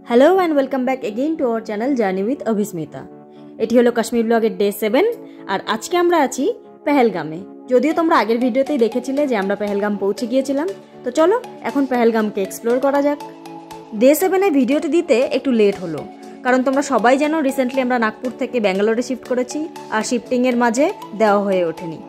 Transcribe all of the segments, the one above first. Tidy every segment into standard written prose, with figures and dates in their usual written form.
Hello and welcome back again to our channel journey with Abhismita. এটি হলো কাশ্মীর ব্লগের day 7 আর আজকে আমরা আছি পেহেলগামে। যদিও তোমরা আগের ভিডিওতেই দেখেছিলে যে আমরা পেহেলগাম পৌঁছে গিয়েছিলাম, তো চলো এখন পেহেলগামকে এক্সপ্লোর করা যাক। ডে 7-এ ভিডিওটি দিতে একটু লেট হলো, কারণ তোমরা সবাই জানো রিসেন্টলি আমরা নাগপুর থেকে ব্যাঙ্গালোরে শিফট করেছি আর শিফটিংয়ের মাঝে দেওয়া হয়ে ওঠেনি।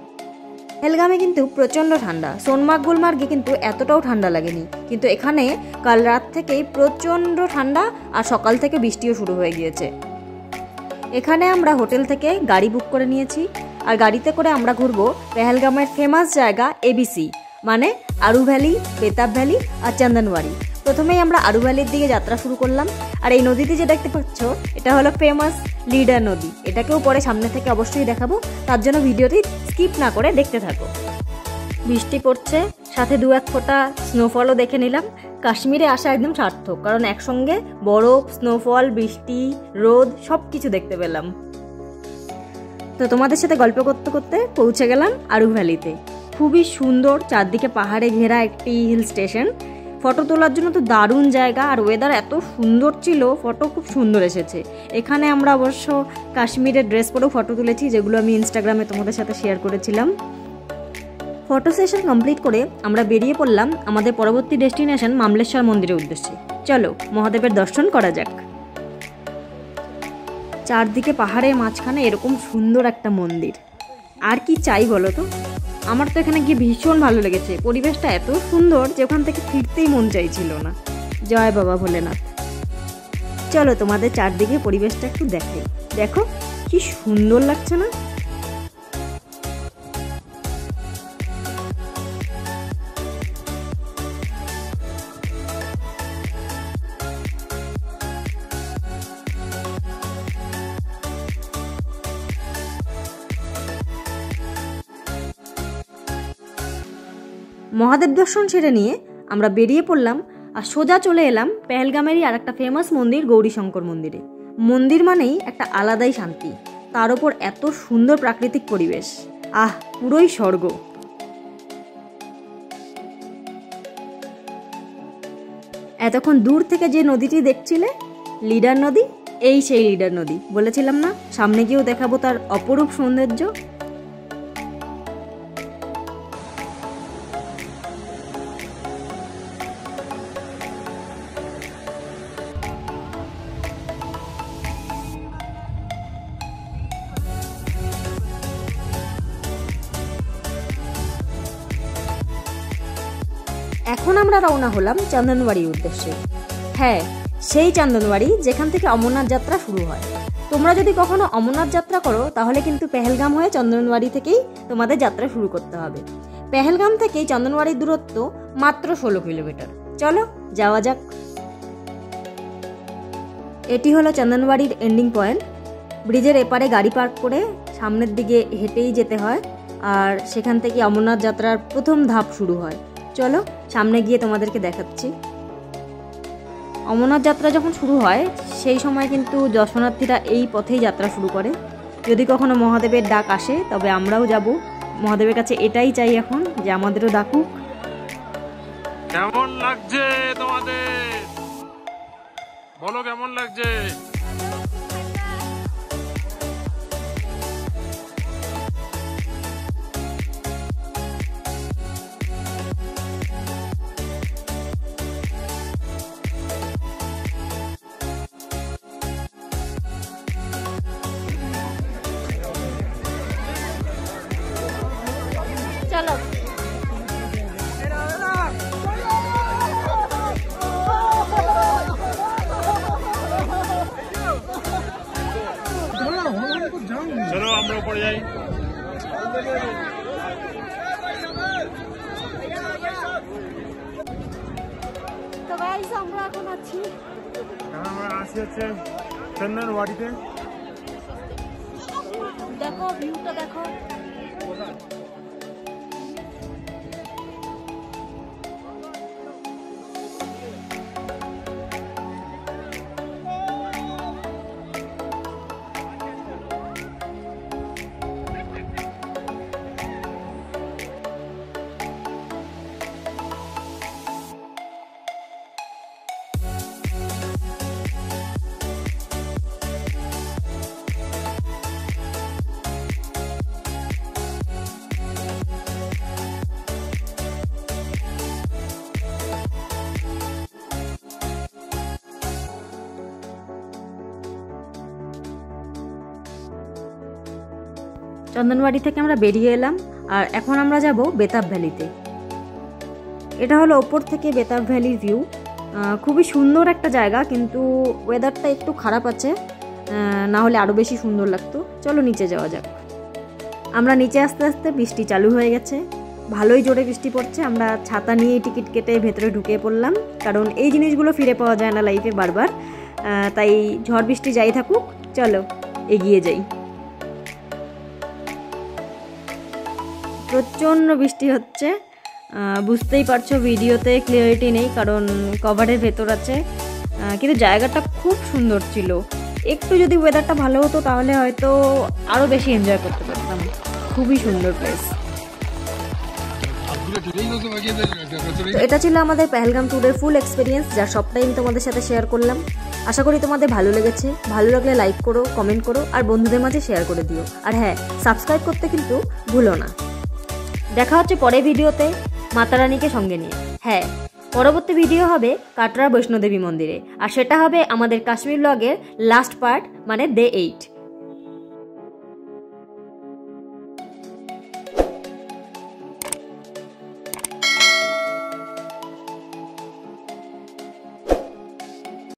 পেহেলগামে কিন্তু প্রচণ্ড ঠান্ডা। সোনমার্গ গুলমার্গে কিন্তু এতটাও ঠান্ডা লাগেনি, কিন্তু এখানে কাল রাত থেকেই প্রচণ্ড ঠান্ডা আর সকাল থেকে বৃষ্টিও শুরু হয়ে গিয়েছে। এখানে আমরা হোটেল থেকে গাড়ি বুক করে নিয়েছি আর গাড়িতে করে আমরা ঘুরবো পেহেলগামের ফেমাস জায়গা এবিসি, মানে আরু ভ্যালি, বেতাব ভ্যালি আর চন্দনওয়ারি। প্রথমেই আমরা আরু ভ্যালির দিকে যাত্রা শুরু করলাম। আর এই নদীতে যে দেখতে পাচ্ছ এটা হলো ফেমাস লিডার নদী। এটাকেও পরে সামনে থেকে অবশ্যই দেখাবো, তার জন্য ভিডিওটি স্কিপ না করে দেখতে থাকো। বৃষ্টি পড়ছে, সাথে দু এক ফোঁটা স্নোফলও দেখে নিলাম। কাশ্মীরে আসা একদম সার্থক, কারণ একসঙ্গে বরফ, স্নোফল, বৃষ্টি, রোদ সব কিছু দেখতে পেলাম। তো তোমাদের সাথে গল্প করতে করতে পৌঁছে গেলাম আরু ভ্যালিতে। খুবই সুন্দর, চারদিকে পাহাড়ে ঘেরা একটি হিল স্টেশন। ফটো তোলার জন্য তো দারুণ জায়গা, আর ওয়েদার এত সুন্দর ছিল, ফটো খুব সুন্দর এসেছে। এখানে আমরা অবশ্য কাশ্মীরের ড্রেস পরেও ফটো তুলেছি, যেগুলো আমি ইনস্টাগ্রামে তোমাদের সাথে শেয়ার করেছিলাম। ফটো সেশন কমপ্লিট করে আমরা বেরিয়ে পড়লাম আমাদের পরবর্তী ডেস্টিনেশন মামলেশ্বর মন্দিরের উদ্দেশ্যে। চলো মহাদেবের দর্শন করা যাক। চারদিকে পাহাড়ের মাঝখানে এরকম সুন্দর একটা মন্দির, আর কি চাই বলো তো। আমার তো এখানে গিয়ে ভীষণ ভালো লেগেছে। পরিবেশটা এত সুন্দর যে ওখান থেকে ফিরতেই মন চাইছিল না। জয় বাবা ভোলেনাথ। চলো তোমাদের চারদিকে পরিবেশটা একটু দেখাই। দেখো কি সুন্দর লাগছে না। মহাদেব দর্শন সেরে নিয়ে আমরা বেরিয়ে পড়লাম আর সোজা চলে এলাম পেহেলগামেরই আর একটা ফেমাস মন্দির গৌরীশঙ্কর মন্দিরে। মন্দির মানেই একটা আলাদাই শান্তি, তার ওপর এত সুন্দর প্রাকৃতিক পরিবেশ, পুরোই স্বর্গ। এতক্ষণ দূর থেকে যে নদীটি দেখছিলে লিডার নদী, এই সেই লিডার নদী। বলেছিলাম না সামনে গিয়েও দেখাবো তার অপরূপ সৌন্দর্য। এখন আমরা রওনা হলাম চন্দনওয়ারির উদ্দেশ্যে। হ্যাঁ, সেই চন্দনওয়ারি যেখান থেকে অমরনাথ যাত্রা শুরু হয়। তোমরা যদি কখনো অমরনাথ যাত্রা করো তাহলে কিন্তু পেহেলগাম হয়ে চন্দনওয়ারি থেকেই তোমাদের যাত্রা শুরু করতে হবে। পেহেলগাম থেকে চন্দনওয়ারির দূরত্ব মাত্র 16 কিলোমিটার। চলো যাওয়া যাক। এটি হলো চন্দনওয়ারির এন্ডিং পয়েন্ট। ব্রিজের এপারে গাড়ি পার্ক করে সামনের দিকে হেঁটেই যেতে হয়, আর সেখান থেকে অমরনাথ যাত্রার প্রথম ধাপ শুরু হয়। চলো সামনে গিয়ে তোমাদেরকে দেখাচ্ছি। অমরনাথ যাত্রা যখন শুরু হয় সেই সময় কিন্তু দর্শনার্থীরা এই পথেই যাত্রা শুরু করে। যদি কখনো মহাদেবের ডাক আসে তবে আমরাও যাব। মহাদেবের কাছে এটাই চাই এখন, যে আমাদেরও ডাকুক। কেমন লাগছে তোমাদের? বলো কেমন লাগছে? চলো চলো আমরা উপরে যাই। তো গাইস আমরা এখন আছি হচ্ছে চন্দনওয়ারিতে। দেখো ভিউটা দেখো। চন্দনবাড়ি থেকে আমরা বেরিয়ে এলাম আর এখন আমরা যাব বেতাব ভ্যালিতে। এটা হলো ওপর থেকে বেতাব ভ্যালির ভিউ। খুবই সুন্দর একটা জায়গা, কিন্তু ওয়েদারটা একটু খারাপ আছে, না হলে আরও বেশি সুন্দর লাগতো। চলো নিচে যাওয়া যাক। আমরা নিচে আস্তে আস্তে বৃষ্টি চালু হয়ে গেছে, ভালোই জোরে বৃষ্টি পড়ছে। আমরা ছাতা নিয়ে টিকিট কেটে ভেতরে ঢুকে পড়লাম, কারণ এই জিনিসগুলো ফিরে পাওয়া যায় না লাইফে বারবার। তাই ঝড় বৃষ্টি যাই থাকুক, চলো এগিয়ে যাই। প্রচণ্ড বৃষ্টি হচ্ছে, বুঝতেই পারছো ভিডিওতে ক্লিয়ারিটি নেই কারণ কভারের ভেতর আছে, কিন্তু জায়গাটা খুব সুন্দর ছিল। একটু যদি ওয়েদারটা ভালো হতো তাহলে হয়তো আরও বেশি এনজয় করতে পারতাম। খুবই সুন্দর প্লেস। তো এটা ছিল আমাদের পেহেলগাম ট্যুরের ফুল এক্সপিরিয়েন্স, যার সবটাই আমি তোমাদের সাথে শেয়ার করলাম। আশা করি তোমাদের ভালো লেগেছে। ভালো লাগলে লাইক করো, কমেন্ট করো আর বন্ধুদের মাঝে শেয়ার করে দিও। আর হ্যাঁ, সাবস্ক্রাইব করতে কিন্তু ভুলো না। দেখা হচ্ছে পরের ভিডিওতে মাতা রানীকে সঙ্গে নিয়ে। হ্যাঁ, পরবর্তী ভিডিও হবে কাটরা বৈষ্ণোদেবী মন্দিরে, আর সেটা হবে আমাদের কাশ্মীর ব্লগের লাস্ট পার্ট, মানে ডে 8।